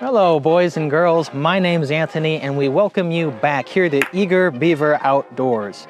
Hello, boys and girls. My name's Anthony, and we welcome you back here to Eager Beaver Outdoors.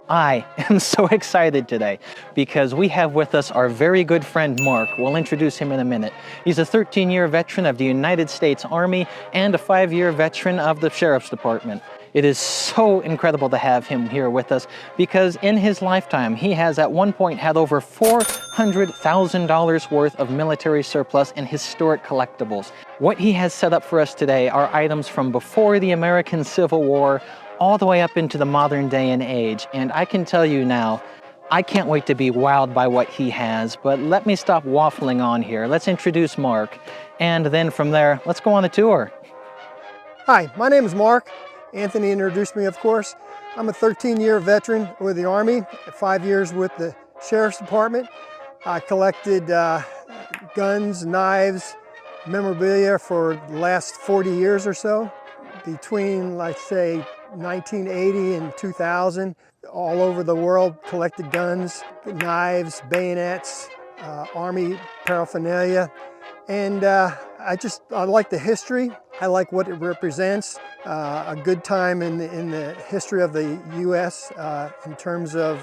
I am so excited today because we have with us our very good friend Mark. We'll introduce him in a minute. He's a 13-year veteran of the United States Army and a 5-year veteran of the Sheriff's Department. It is so incredible to have him here with us because in his lifetime, he has at one point had over $400,000 worth of military surplus and historic collectibles. What he has set up for us today are items from before the American Civil War all the way up into the modern day and age. And I can tell you now, I can't wait to be wowed by what he has, but let me stop waffling on here. Let's introduce Mark. And then from there, let's go on a tour. Hi, my name is Mark. Anthony introduced me, of course. I'm a 13-year veteran with the Army, 5 years with the Sheriff's Department. I collected guns, knives, memorabilia for the last 40 years or so. Between, let's say, 1980 and 2000, all over the world, collected guns, knives, bayonets, Army paraphernalia. And I like the history. I like what it represents. A good time in the history of the U.S. In terms of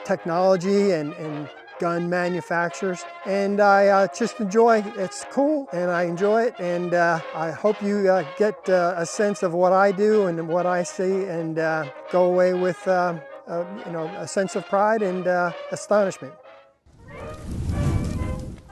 technology and gun manufacturers. And I just enjoy it. It's cool and I enjoy it. And I hope you get a sense of what I do and what I see and go away with a sense of pride and astonishment.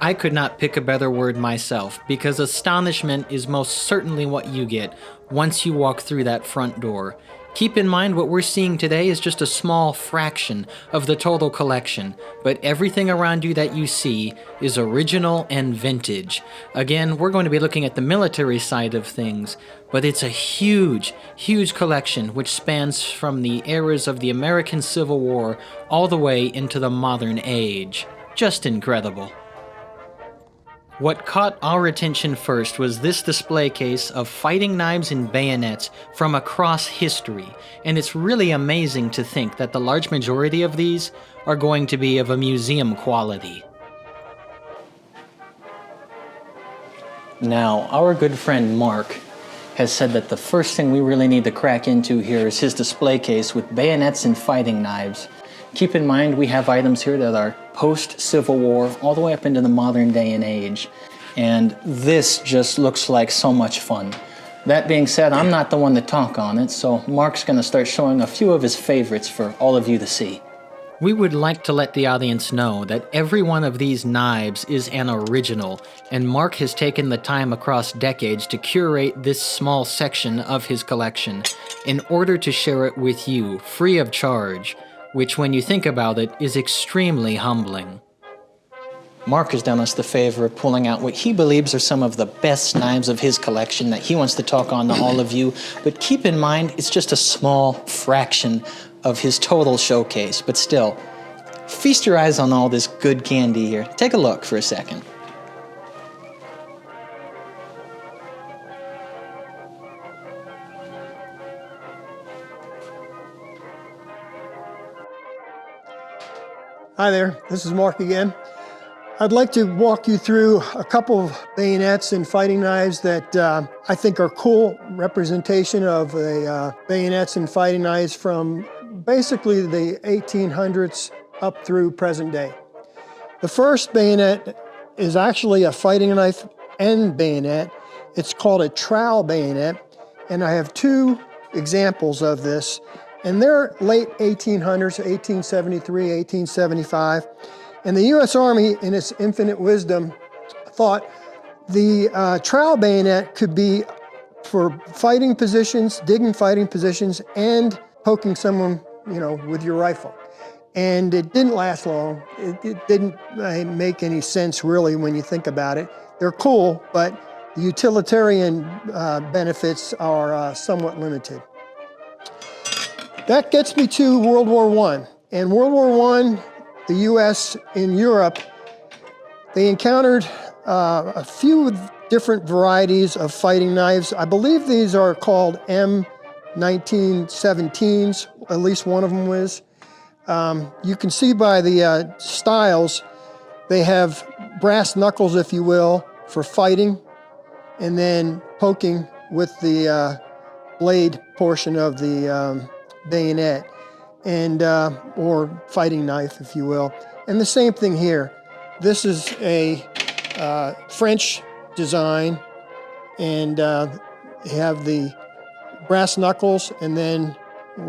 I could not pick a better word myself, because astonishment is most certainly what you get once you walk through that front door. Keep in mind what we're seeing today is just a small fraction of the total collection, but everything around you that you see is original and vintage. Again, we're going to be looking at the military side of things, but it's a huge, huge collection which spans from the eras of the American Civil War all the way into the modern age. Just incredible. What caught our attention first was this display case of fighting knives and bayonets from across history, and it's really amazing to think that the large majority of these are going to be of a museum quality. Now, our good friend Mark has said that the first thing we really need to crack into here is his display case with bayonets and fighting knives. Keep in mind, we have items here that are post-Civil War, all the way up into the modern day and age. And this just looks like so much fun. That being said, I'm not the one to talk on it, so Mark's going to start showing a few of his favorites for all of you to see. We would like to let the audience know that every one of these knives is an original, and Mark has taken the time across decades to curate this small section of his collection in order to share it with you free of charge, which when you think about it is extremely humbling. Mark has done us the favor of pulling out what he believes are some of the best knives of his collection that he wants to talk on to all of you, but keep in mind it's just a small fraction of his total showcase, but still, feast your eyes on all this good candy here. Take a look for a second. Hi there, this is Mark again. I'd like to walk you through a couple of bayonets and fighting knives that I think are cool representation of the bayonets and fighting knives from basically the 1800s up through present day. The first bayonet is actually a fighting knife and bayonet. It's called a trowel bayonet, and I have two examples of this. And they're late 1800s, 1873, 1875. And the U.S. Army, in its infinite wisdom, thought the trowel bayonet could be for fighting positions, digging fighting positions, and poking someone, with your rifle. And it didn't last long. It didn't make any sense, really, when you think about it. They're cool, but the utilitarian benefits are somewhat limited. That gets me to World War I. In World War I, the U.S. in Europe, they encountered a few different varieties of fighting knives. I believe these are called M1917s, at least one of them was. You can see by the styles, they have brass knuckles, if you will, for fighting. and then poking with the blade portion of the bayonet, and or fighting knife, if you will. And the same thing here. This is a French design, and they have the brass knuckles, and then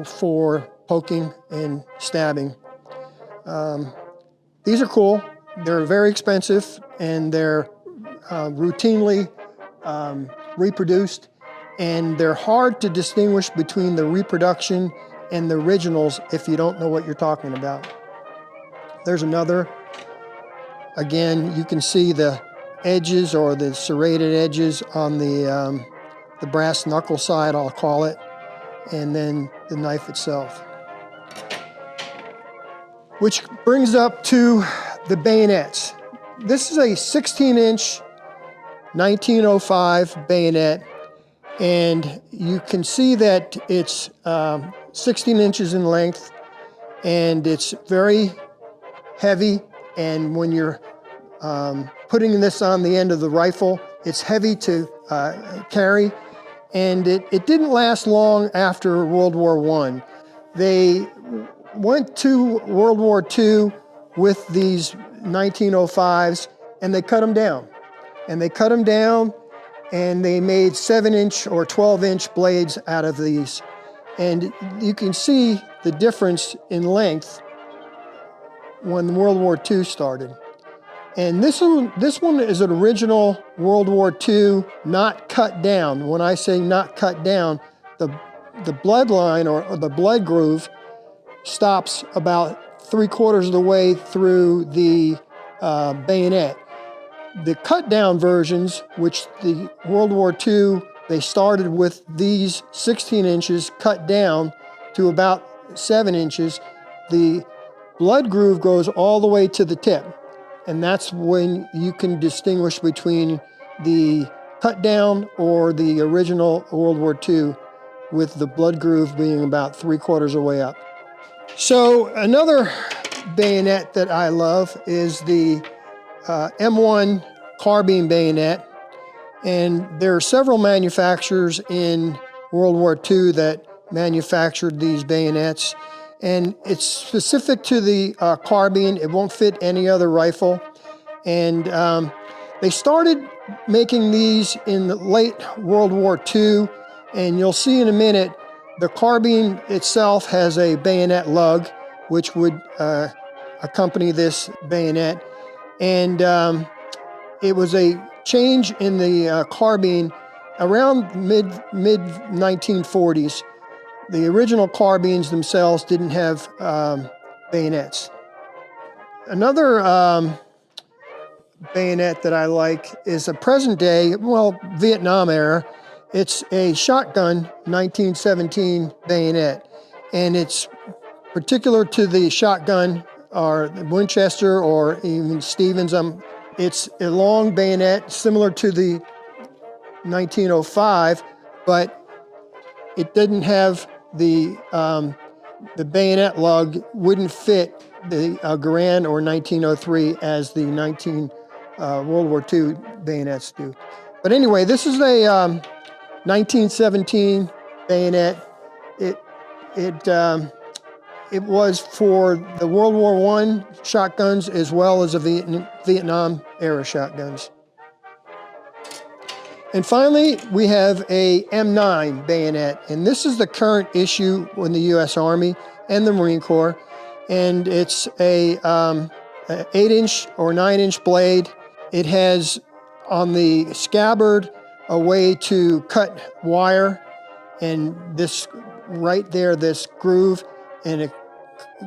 for poking and stabbing. These are cool. They're very expensive, and they're routinely reproduced, and they're hard to distinguish between the reproduction and the originals if you don't know what you're talking about. There's another. Again, you can see the edges, or the serrated edges, on the brass knuckle side, I'll call it, and then the knife itself. Which brings up to the bayonets. This is a 16-inch 1905 bayonet, and you can see that it's 16 inches in length, and it's very heavy, and when you're putting this on the end of the rifle, it's heavy to carry, and it didn't last long after World War I. They went to World War II with these 1905s, and they cut them down. And they cut them down, and they made 7-inch or 12-inch blades out of these. And you can see the difference in length when World War II started. And this one is an original World War II, not cut down. When I say not cut down, the bloodline, or the blood groove, stops about 3/4 of the way through the bayonet. The cut down versions, which the World War II, they started with these 16 inches cut down to about 7 inches. The blood groove goes all the way to the tip. And that's when you can distinguish between the cut down or the original World War II, with the blood groove being about 3/4 of the way up. So another bayonet that I love is the M1 carbine bayonet. And there are several manufacturers in World War II that manufactured these bayonets. And it's specific to the carbine. It won't fit any other rifle. And they started making these in the late World War II. And you'll see in a minute, the carbine itself has a bayonet lug, which would accompany this bayonet. And it was a change in the carbine around mid 1940s. The original carbines themselves didn't have bayonets. Another bayonet that I like is a present day, well, Vietnam era. It's a shotgun 1917 bayonet, and it's particular to the shotgun, or Winchester, or even Stevens. It's a long bayonet similar to the 1905, but it didn't have the bayonet lug wouldn't fit the Garand or 1903 as the World War II bayonets do. But anyway, this is a 1917 bayonet. It was for the World War I shotguns as well as the Vietnam era shotguns. And finally, we have a M9 bayonet, and this is the current issue in the U.S. Army and the Marine Corps, and it's a 8-inch or 9-inch blade. It has on the scabbard a way to cut wire, and this right there, this groove, and it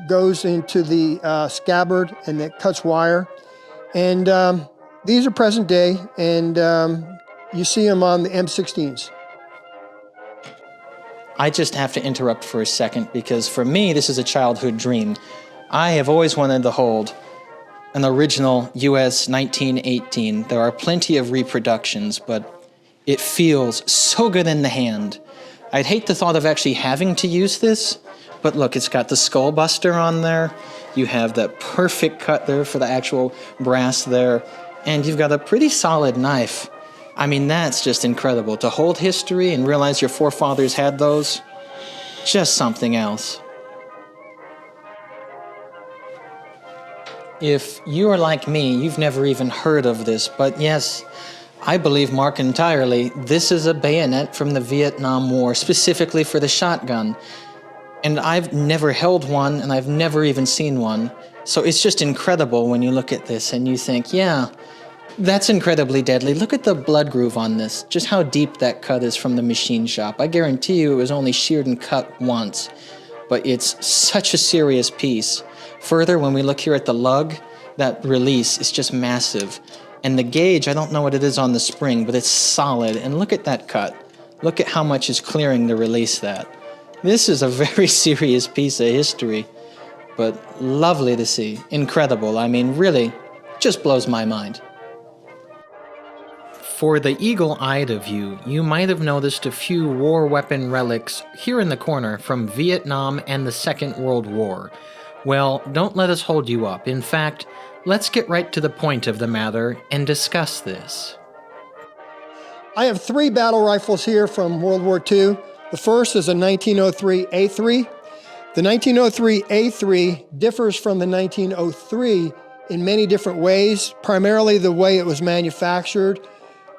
goes into the scabbard, and it cuts wire. And these are present day, and you see them on the M16s. I just have to interrupt for a second, because for me, this is a childhood dream. I have always wanted to hold an original US 1918. There are plenty of reproductions, but it feels so good in the hand. I'd hate the thought of actually having to use this, but look, it's got the skull buster on there. You have that perfect cut there for the actual brass there, and you've got a pretty solid knife. I mean, that's just incredible. To hold history and realize your forefathers had those, just something else. If you are like me, you've never even heard of this, but yes, I believe Mark entirely, this is a bayonet from the Vietnam War, specifically for the shotgun. And I've never held one, and I've never even seen one. So it's just incredible when you look at this and you think, yeah, that's incredibly deadly. Look at the blood groove on this, just how deep that cut is from the machine shop. I guarantee you it was only sheared and cut once, but it's such a serious piece. Further, when we look here at the lug, that release is just massive. And the gauge, I don't know what it is on the spring, but it's solid. And look at that cut. Look at how much is clearing to release that. This is a very serious piece of history, but lovely to see. Incredible. I mean, really, just blows my mind. For the eagle-eyed of you, you might have noticed a few war weapon relics here in the corner from Vietnam and the Second World War. Well, don't let us hold you up. In fact, let's get right to the point of the matter and discuss this. I have 3 battle rifles here from World War II. The first is a 1903 A3. The 1903 A3 differs from the 1903 in many different ways, primarily the way it was manufactured.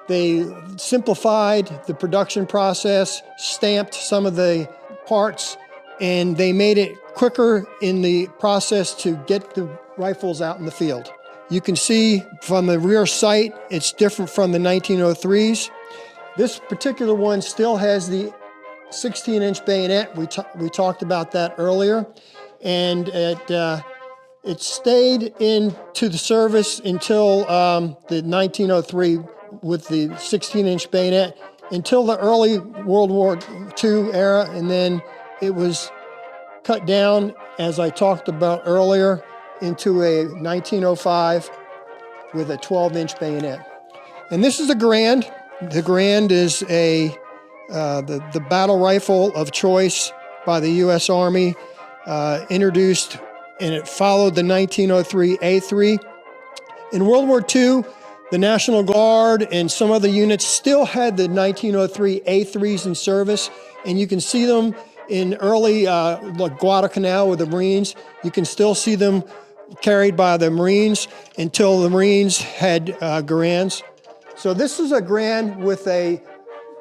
They simplified the production process, stamped some of the parts, and they made it quicker in the process to get the rifles out in the field. You can see from the rear sight, it's different from the 1903s. This particular one still has the 16-inch bayonet. We talked about that earlier, and it stayed into the service until the 1903 with the 16-inch bayonet until the early World War II era, and then it was cut down, as I talked about earlier, into a 1905 with a 12-inch bayonet. And this is the Garand. The Garand is the battle rifle of choice by the U.S. Army, introduced, and it followed the 1903 A3. In World War II, the National Guard and some other units still had the 1903 A3s in service, and you can see them in early like Guadalcanal with the Marines. You can still see them carried by the Marines until the Marines had Garands. So this is a Garand with a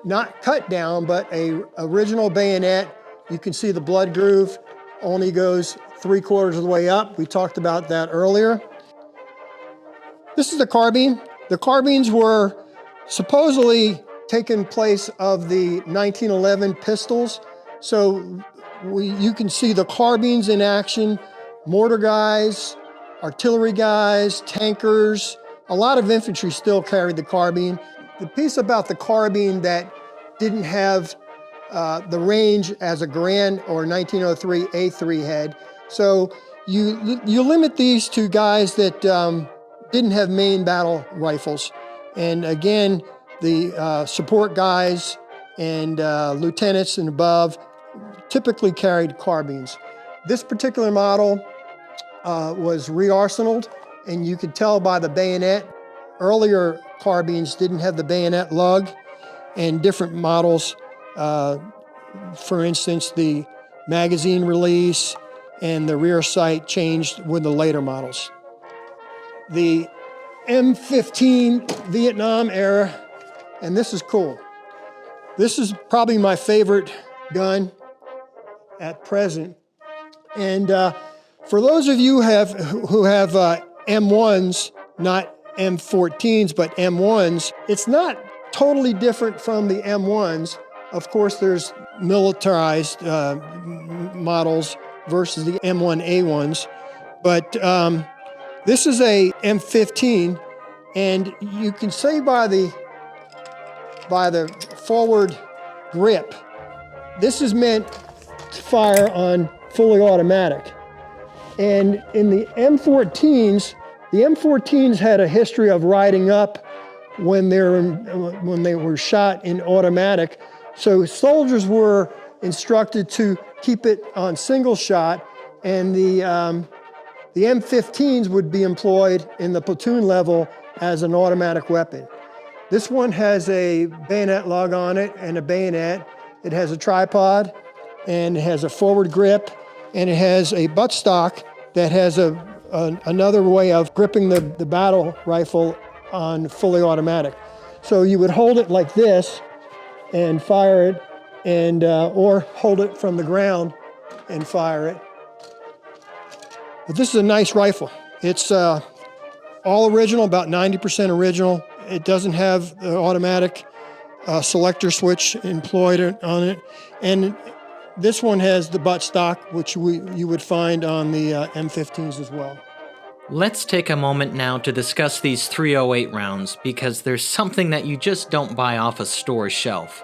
not cut down, but a original bayonet. You can see the blood groove only goes 3/4 of the way up. We talked about that earlier. This is the carbine. The carbines were supposedly taken place of the 1911 pistols. So you can see the carbines in action, mortar guys, artillery guys, tankers. A lot of infantry still carried the carbine. The piece about the carbine that didn't have the range as a Garand or 1903 A3 had. So you limit these to guys that didn't have main battle rifles. And again, the support guys and lieutenants and above typically carried carbines. This particular model was re-arsenaled, and you could tell by the bayonet. Earlier carbines didn't have the bayonet lug, and different models, for instance, the magazine release and the rear sight changed with the later models. The M15 Vietnam era, and this is cool. This is probably my favorite gun at present. And for those of you who have M1s, not M14s, but M1s, it's not totally different from the M1s. Of course, there's militarized models versus the M1A1s, but this is a M15, and you can say by the forward grip, this is meant to fire on fully automatic. And in the M14s had a history of riding up when they were shot in automatic. So soldiers were instructed to keep it on single shot, and the M15s would be employed in the platoon level as an automatic weapon. This one has a bayonet lug on it and a bayonet. It has a tripod and it has a forward grip, and it has a buttstock that has another way of gripping the battle rifle on fully automatic. So you would hold it like this and fire it, and or hold it from the ground and fire it. But this is a nice rifle. It's all original, about 90% original. It doesn't have the automatic selector switch employed on it. And this one has the buttstock, which you would find on the M15s as well. Let's take a moment now to discuss these 308 rounds, because there's something that you just don't buy off a store shelf.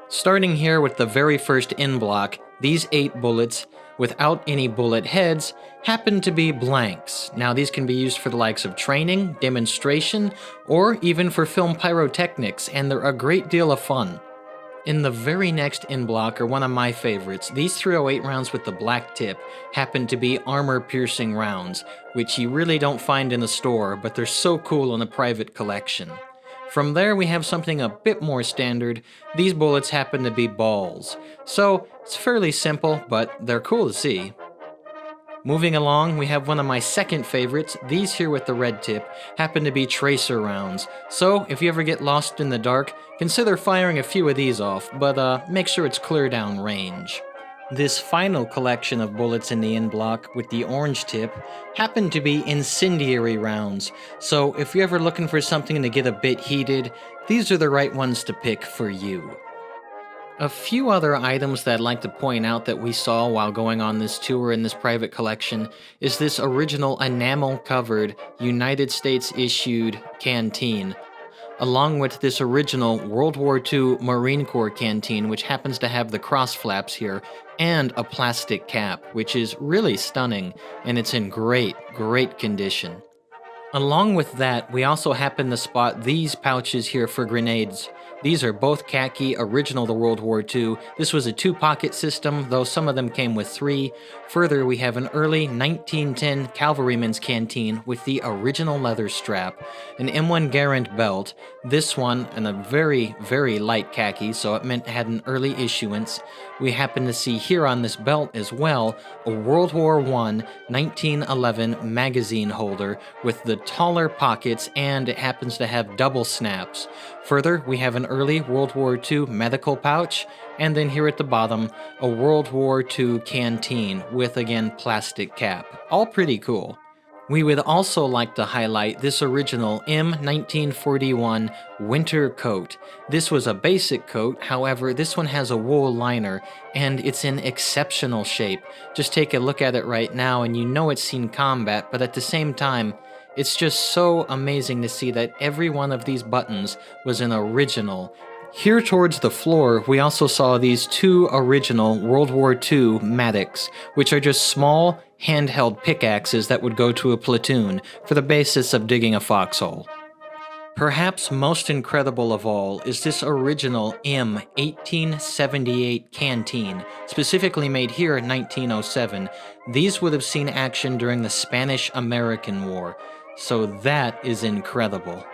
Starting here with the very first in block, these 8 bullets, without any bullet heads, happen to be blanks. Now these can be used for the likes of training, demonstration, or even for film pyrotechnics, and they're a great deal of fun. In the very next in block are one of my favorites. These 308 rounds with the black tip happen to be armor-piercing rounds, which you really don't find in the store, but they're so cool in a private collection. From there we have something a bit more standard. These bullets happen to be balls. So it's fairly simple, but they're cool to see. Moving along, we have one of my second favorites. These here with the red tip happen to be tracer rounds. So if you ever get lost in the dark, consider firing a few of these off, but make sure it's clear down range. This final collection of bullets in the in block with the orange tip happen to be incendiary rounds. So if you're ever looking for something to get a bit heated, these are the right ones to pick for you. A few other items that I'd like to point out that we saw while going on this tour in this private collection is this original enamel-covered, United States-issued canteen, along with this original World War II Marine Corps canteen, which happens to have the cross flaps here, and a plastic cap, which is really stunning, and it's in great, great condition. Along with that, we also happen to spot these pouches here for grenades. These are both khaki, original to World War II. This was a 2-pocket system, though some of them came with 3. Further, we have an early 1910 cavalryman's canteen with the original leather strap, an M1 Garand belt, this one in a very, very light khaki, so it meant it had an early issuance. We happen to see here on this belt as well a World War I 1911 magazine holder with the taller pockets, and it happens to have double snaps. Further, we have an early World War II medical pouch, and then here at the bottom, a World War II canteen with, again, plastic cap. All pretty cool. We would also like to highlight this original M1941 winter coat. This was a basic coat, however, this one has a wool liner, and it's in exceptional shape. Just take a look at it right now and you know it's seen combat, but at the same time, it's just so amazing to see that every one of these buttons was an original. Here towards the floor, we also saw these 2 original World War II Matics, which are just small, handheld pickaxes that would go to a platoon for the basis of digging a foxhole. Perhaps most incredible of all is this original M1878 canteen, specifically made here in 1907. These would have seen action during the Spanish-American War, so that is incredible.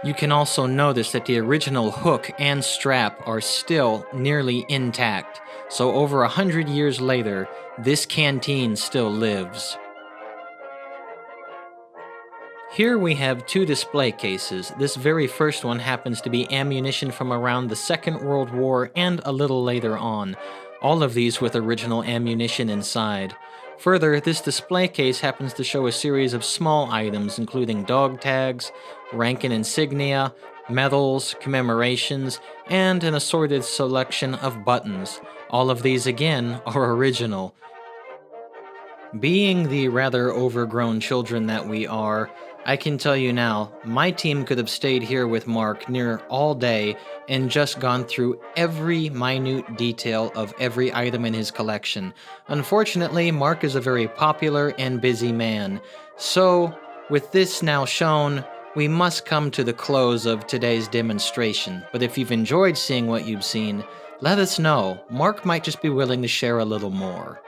You can also notice that the original hook and strap are still nearly intact, so over 100 years later, this canteen still lives. Here we have 2 display cases. This very first one happens to be ammunition from around the Second World War and a little later on, all of these with original ammunition inside. Further, this display case happens to show a series of small items including dog tags, rank and insignia, medals, commemorations, and an assorted selection of buttons. All of these again are original. Being the rather overgrown children that we are, I can tell you now, my team could have stayed here with Mark near all day and just gone through every minute detail of every item in his collection. Unfortunately, Mark is a very popular and busy man. So, with this now shown, we must come to the close of today's demonstration. But if you've enjoyed seeing what you've seen, let us know. Mark might just be willing to share a little more.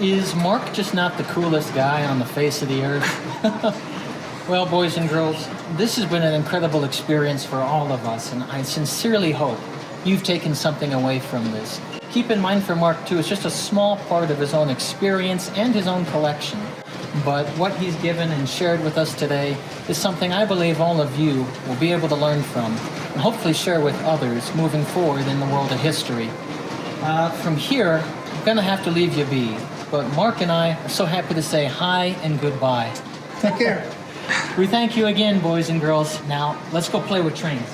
Is Mark just not the coolest guy on the face of the earth? Well, boys and girls, this has been an incredible experience for all of us, and I sincerely hope you've taken something away from this. Keep in mind for Mark, too, it's just a small part of his own experience and his own collection. But what he's given and shared with us today is something I believe all of you will be able to learn from and hopefully share with others moving forward in the world of history. From here, I'm going to have to leave you be, but Mark and I are so happy to say hi and goodbye. Take care. We thank you again, boys and girls. Now, let's go play with trains.